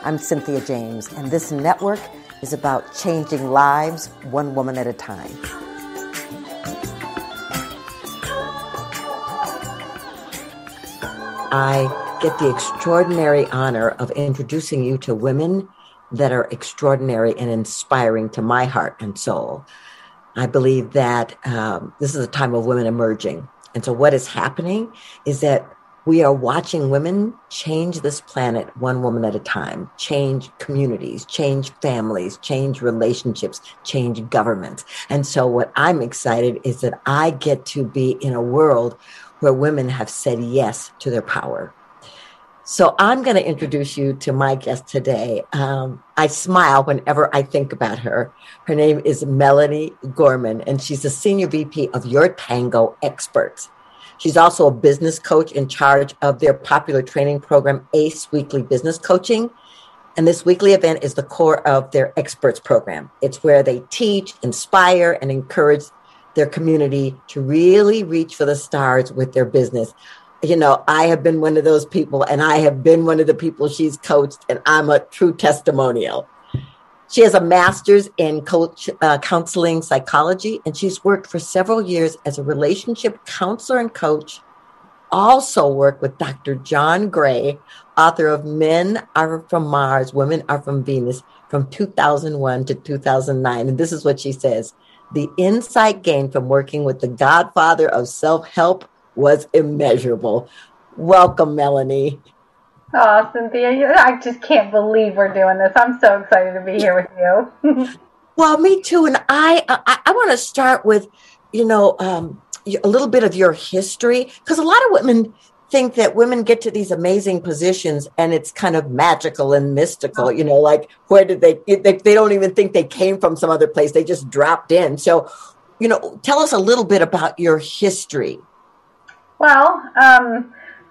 I'm Cynthia James, and this network is about changing lives one woman at a time. I get the extraordinary honor of introducing you to women that are extraordinary and inspiring to my heart and soul. I believe that this is a time of women emerging. And so what is happening is that we are watching women change this planet one woman at a time, change communities, change families, change relationships, change governments. And so what I'm excited is that I get to be in a world where women have said yes to their power. So I'm going to introduce you to my guest today. I smile whenever I think about her. Her name is Melanie Gorman, and she's the Senior VP of YourTango Experts. She's also a business coach in charge of their popular training program, ACE Weekly Business Coaching. And this weekly event is the core of their experts program. It's where they teach, inspire, and encourage their community to really reach for the stars with their business. You know, I have been one of those people, and I have been one of the people she's coached, and I'm a true testimonial. She has a master's in counseling psychology, and she's worked for several years as a relationship counselor and coach. Also worked with Dr. John Gray, author of Men Are From Mars, Women Are From Venus, from 2001 to 2009. And this is what she says: the insight gained from working with the godfather of self-help was immeasurable. Welcome, Melanie. Oh, Cynthia, I just can't believe we're doing this. I'm so excited to be here with you. Well, me too. And I want to start with, a little bit of your history, because a lot of women think that women get to these amazing positions and it's kind of magical and mystical, like where did they don't even think they came from some other place. They just dropped in. So, tell us a little bit about your history. Well,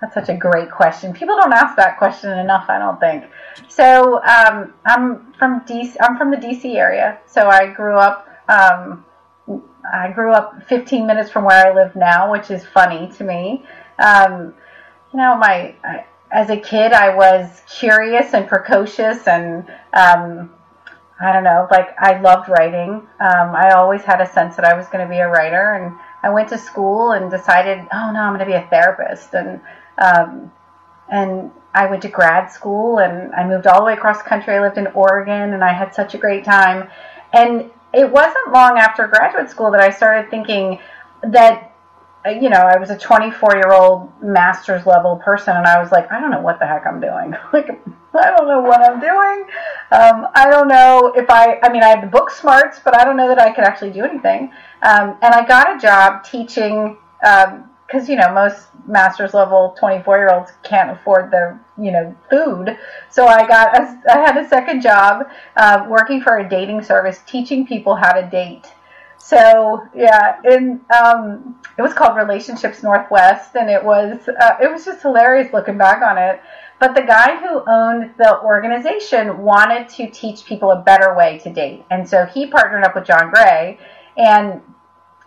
that's such a great question. People don't ask that question enough, I don't think. So I'm from DC. I'm from the DC area. So I grew up 15 minutes from where I live now, which is funny to me. As a kid, I was curious and precocious, and I loved writing. I always had a sense that I was going to be a writer, and I went to school and decided, oh no, I'm going to be a therapist. And I went to grad school, and I moved all the way across the country. I lived in Oregon, and I had such a great time. And it wasn't long after graduate school that I started thinking that, I was a 24-year-old master's level person, and I was like, I don't know what the heck I'm doing. I don't know what I'm doing. I don't know if I had the book smarts, but I don't know that I could actually do anything. And I got a job teaching, because, most master's level 24-year-olds can't afford their, food. So I had a second job working for a dating service, teaching people how to date. So yeah, it was called Relationships Northwest, and it was just hilarious looking back on it. But the guy who owned the organization wanted to teach people a better way to date, and so he partnered up with John Gray, and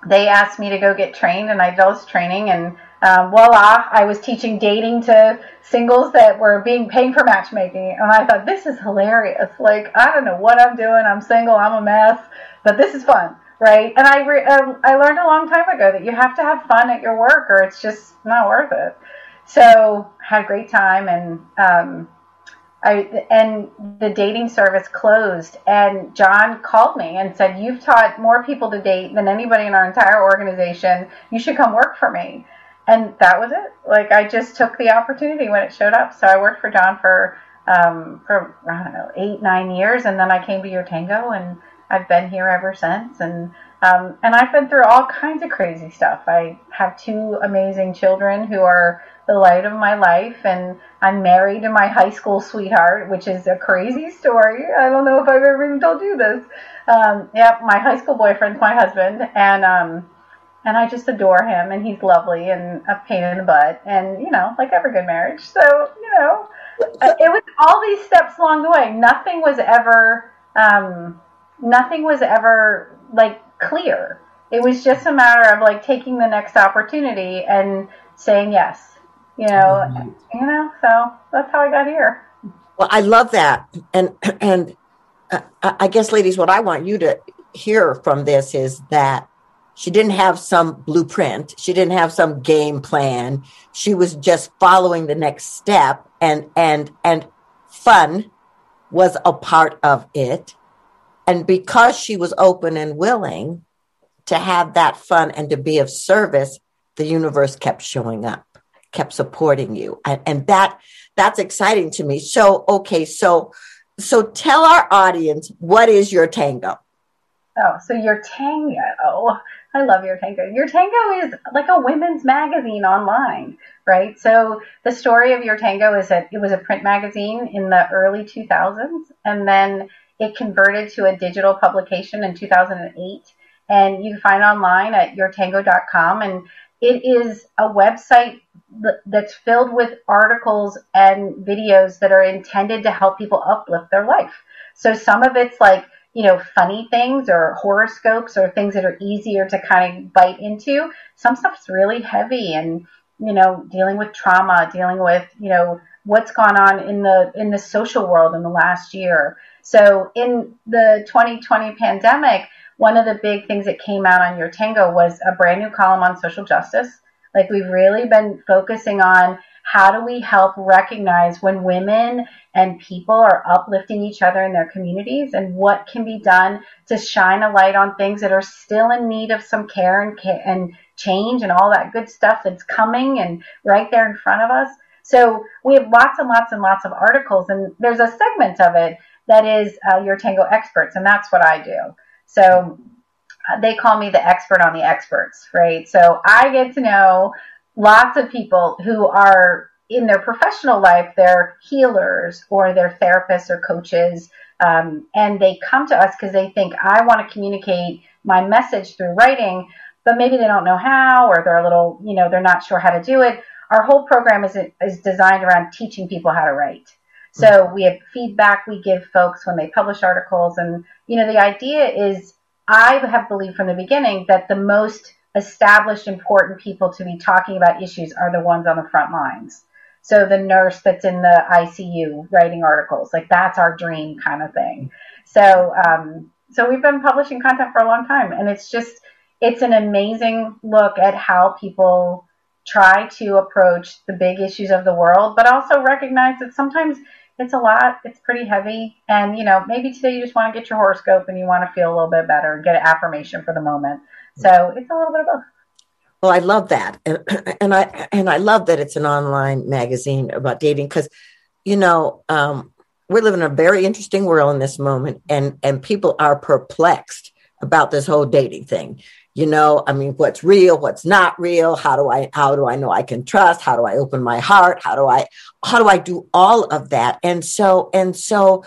they asked me to go get trained, and I did all this training, and voila, I was teaching dating to singles that were paying for matchmaking. And I thought, this is hilarious. Like, I don't know what I'm doing. I'm single. I'm a mess. But this is fun, right? And I learned a long time ago that you have to have fun at your work, or it's just not worth it. So had a great time, and the dating service closed, and John called me and said, you've taught more people to date than anybody in our entire organization. You should come work for me. And that was it. Like, I just took the opportunity when it showed up. So I worked for John for I don't know, 8-9 years, and then I came to YourTango, and I've been here ever since. And I've been through all kinds of crazy stuff. I have 2 amazing children who are the light of my life, and I'm married to my high school sweetheart, which is a crazy story. I don't know if I've ever even told you this. My high school boyfriend's my husband, and I just adore him, and he's lovely and a pain in the butt, and, like every good marriage. So, it was all these steps along the way. Nothing was ever like clear. It was just a matter of like taking the next opportunity and saying yes, so that's how I got here. Well, I love that. And I guess, ladies, what I want you to hear from this is that she didn't have some blueprint. She didn't have some game plan. She was just following the next step, and fun was a part of it. And because she was open and willing to have that fun and to be of service, the universe kept showing up, kept supporting you. And that's exciting to me. So, okay, so tell our audience, what is YourTango? Oh, so YourTango. I love YourTango. YourTango is like a women's magazine online, right? So the story of YourTango is that it was a print magazine in the early 2000s, and then it converted to a digital publication in 2008. And you can find it online at yourtango.com. And it is a website that's filled with articles and videos that are intended to help people uplift their life. So some of it's like, funny things or horoscopes or things that are easier to kind of bite into. Some stuff's really heavy and, dealing with trauma, dealing with, what's gone on in the social world in the last year. So in the 2020 pandemic, one of the big things that came out on YourTango was a brand new column on social justice. Like, we've really been focusing on how do we help recognize when women and people are uplifting each other in their communities, and what can be done to shine a light on things that are still in need of some care and change and all that good stuff that's coming and right there in front of us. So we have lots and lots and lots of articles, and there's a segment of it that is YourTango experts, and that's what I do. So they call me the expert on the experts, right? So I get to know lots of people who are in their professional life, they're healers or they're therapists or coaches, and they come to us because they think, I want to communicate my message through writing, but maybe they don't know how, or they're a little, they're not sure how to do it. Our whole program is designed around teaching people how to write. So we have feedback we give folks when they publish articles. And, the idea is, I have believed from the beginning that the most established, important people to be talking about issues are the ones on the front lines. So the nurse that's in the ICU writing articles, like, that's our dream kind of thing. So, so we've been publishing content for a long time, and it's an amazing look at how people try to approach the big issues of the world, but also recognize that sometimes it's a lot, it's pretty heavy, and maybe today you just want to get your horoscope and you want to feel a little bit better and get an affirmation for the moment. So it's a little bit of both. Well, I love that, and I love that it's an online magazine about dating, because we're living in a very interesting world in this moment, and people are perplexed about this whole dating thing. What's real, what's not real? How do I know I can trust? How do I open my heart? How do I do all of that? And so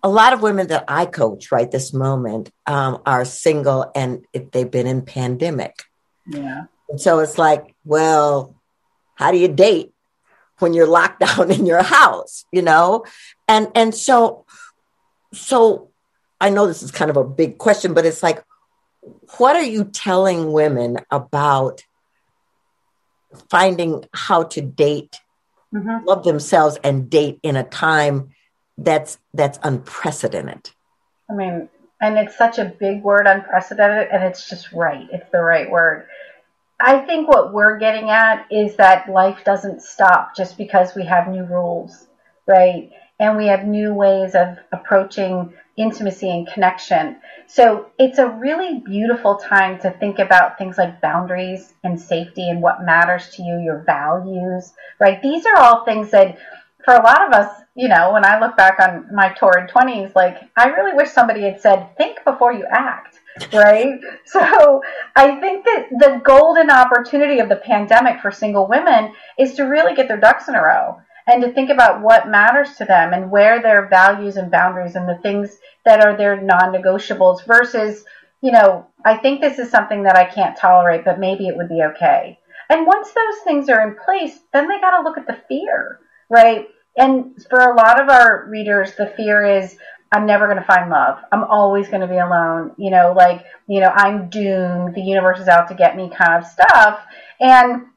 a lot of women that I coach right this moment are single, and they've been in pandemic. Yeah. And so it's like, well, how do you date when you're locked down in your house? And so I know this is kind of a big question, but it's like, what are you telling women about finding how to date, love themselves, and date in a time that's unprecedented? And it's such a big word, unprecedented, and it's just right. It's the right word. I think what we're getting at is that life doesn't stop just because we have new rules, right? And we have new ways of approaching intimacy and connection. So it's a really beautiful time to think about things like boundaries and safety and what matters to you, your values, right? These are all things that, for a lot of us, when I look back on my torrid 20s, like, I really wish somebody had said, think before you act, right? So I think that the golden opportunity of the pandemic for single women is to really get their ducks in a row and to think about what matters to them and where their values and boundaries and the things that are their non-negotiables versus, I think this is something that I can't tolerate, but maybe it would be okay. And once those things are in place, then they got to look at the fear, right? And for a lot of our readers, the fear is, I'm never going to find love. I'm always going to be alone. I'm doomed. The universe is out to get me kind of stuff. And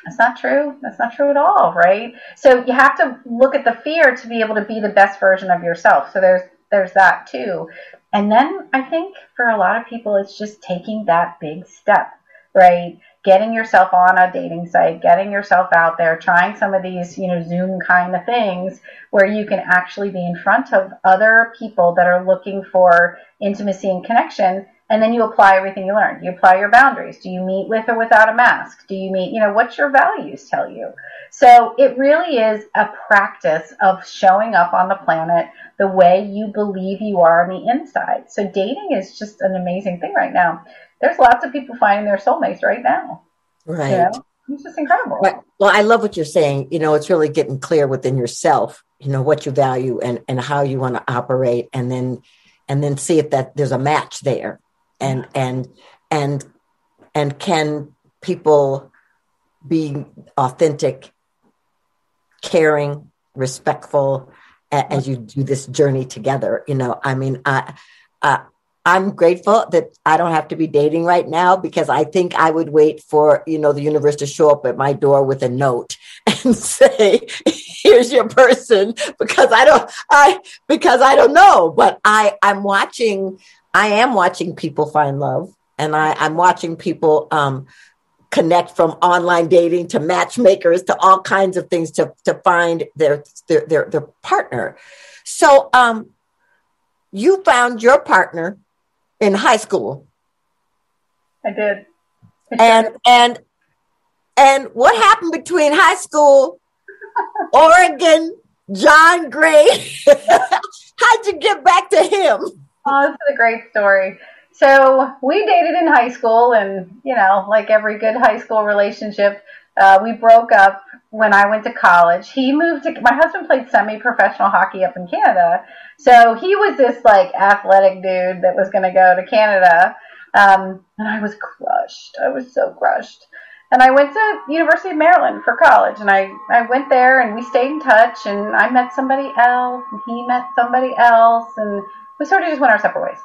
That's not true. That's not true at all, right? So you have to look at the fear to be able to be the best version of yourself. So there's that too. And then I think for a lot of people, it's just taking that big step, right? Getting yourself on a dating site, getting yourself out there, trying some of these, Zoom kind of things where you can actually be in front of other people that are looking for intimacy and connection. And then you apply everything you learned. You apply your boundaries. Do you meet with or without a mask? Do you meet, what's your values tell you? So it really is a practice of showing up on the planet the way you believe you are on the inside. So dating is just an amazing thing right now. There's lots of people finding their soulmates right now. Right. It's just incredible. Right. Well, I love what you're saying. It's really getting clear within yourself, what you value and how you want to operate, and then see if that there's a match there. And can people be authentic, caring, respectful as you do this journey together? I'm grateful that I don't have to be dating right now, because I think I would wait for, the universe to show up at my door with a note and say, here's your person, because I don't know, but I am watching people find love, and I'm watching people connect, from online dating to matchmakers to all kinds of things to find their partner. So you found your partner in high school. I did. And what happened between high school, Oregon, John Gray? How'd you get back to him? Oh, this is a great story. So we dated in high school, and, like every good high school relationship, we broke up when I went to college. My husband played semi-professional hockey up in Canada. So he was this athletic dude that was going to go to Canada. And I was crushed. I was so crushed. And I went to University of Maryland for college, and I went there, and we stayed in touch, and I met somebody else, and he met somebody else, and we sort of just went our separate ways.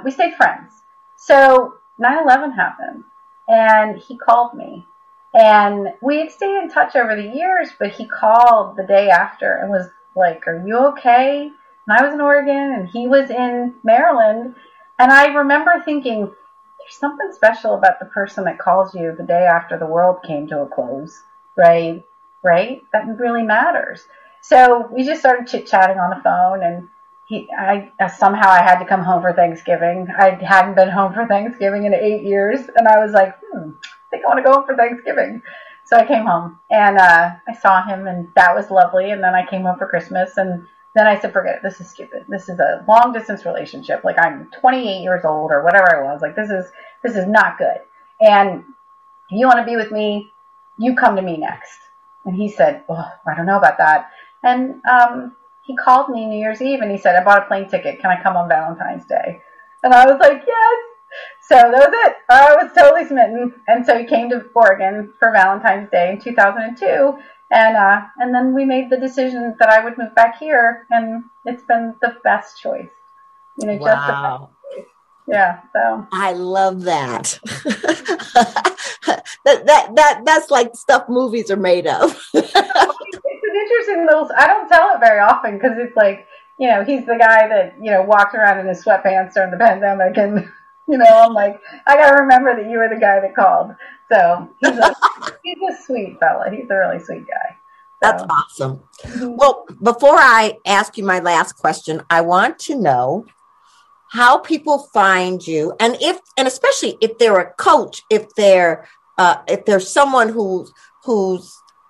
We stayed friends. So 9/11 happened, and he called me. And we had stayed in touch over the years, but he called the day after and was like, are you okay? And I was in Oregon, and he was in Maryland. And I remember thinking, there's something special about the person that calls you the day after the world came to a close, right? Right? That really matters. So we just started chit-chatting on the phone, and somehow I had to come home for Thanksgiving. I hadn't been home for Thanksgiving in 8 years, and I was like, I think I want to go home for Thanksgiving. So I came home, and I saw him, and that was lovely. And then I came home for Christmas, and then I said, forget it. This is stupid. This is a long distance relationship. I'm 28 years old or whatever I was. This is not good. And if you want to be with me, you come to me next. And he said, I don't know about that. And he called me New Year's Eve, and he said, I bought a plane ticket. Can I come on Valentine's Day? And I was like, yes. So that was it. I was totally smitten. And so he came to Oregon for Valentine's Day in 2002. And then we made the decision that I would move back here. And it's been the best choice. Wow. Just the best choice. Yeah. So I love that. That's like stuff movies are made of. It's an interesting little, I don't tell it very often, because it's he's the guy that, walked around in his sweatpants during the pandemic, and, I'm like, I got to remember that you were the guy that called. So he's a sweet fella. He's a really sweet guy. That's awesome. Well, before I ask you my last question, I want to know how people find you, and especially if they're a coach, if there's someone who's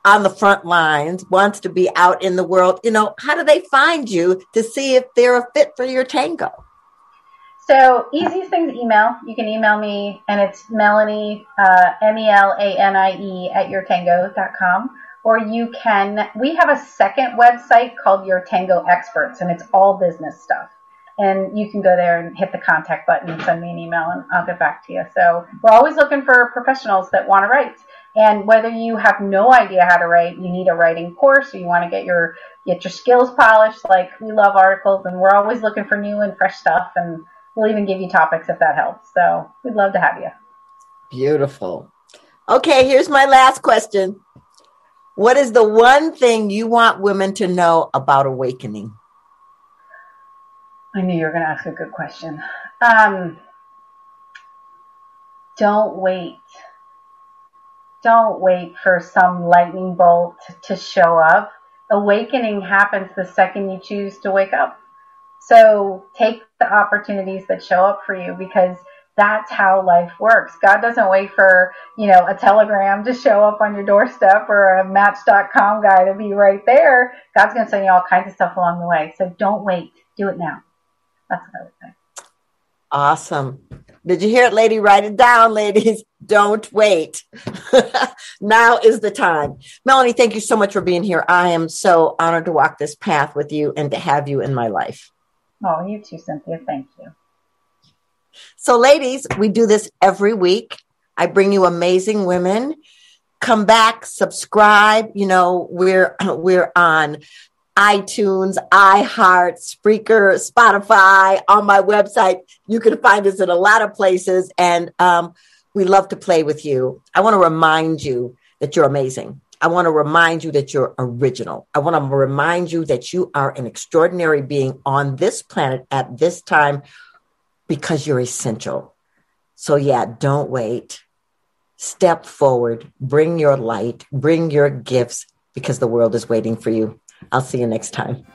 on the front lines, wants to be out in the world, how do they find you to see if they're a fit for your tango? So easiest thing is email. You can email me, and it's Melanie, Melanie at YourTango.com. Or we have a second website called YourTango Experts, and it's all business stuff. And you can go there and hit the contact button and send me an email, and I'll get back to you. So we're always looking for professionals that want to write. And whether you have no idea how to write, you need a writing course, or you want to get your skills polished, we love articles, and we're always looking for new and fresh stuff, and we'll even give you topics if that helps. So we'd love to have you. Beautiful. Okay, here's my last question. What is the one thing you want women to know about awakening? I knew you were going to ask a good question. Don't wait. Don't wait for some lightning bolt to show up. Awakening happens the second you choose to wake up. So take the opportunities that show up for you, because that's how life works. God doesn't wait for, a telegram to show up on your doorstep or a Match.com guy to be right there. God's going to send you all kinds of stuff along the way. So don't wait. Do it now. That's what I would say. Awesome. Did you hear it, lady? Write it down, ladies. Don't wait. Now is the time. Melanie, thank you so much for being here. I am so honored to walk this path with you and to have you in my life. Oh, you too, Cynthia. Thank you. So, ladies, we do this every week. I bring you amazing women. Come back, subscribe. We're on iTunes, iHeart, Spreaker, Spotify, on my website. You can find us in a lot of places, and we love to play with you. I want to remind you that you're amazing. I want to remind you that you're original. I want to remind you that you are an extraordinary being on this planet at this time because you're essential. So yeah, don't wait. Step forward, bring your light, bring your gifts, because the world is waiting for you. I'll see you next time.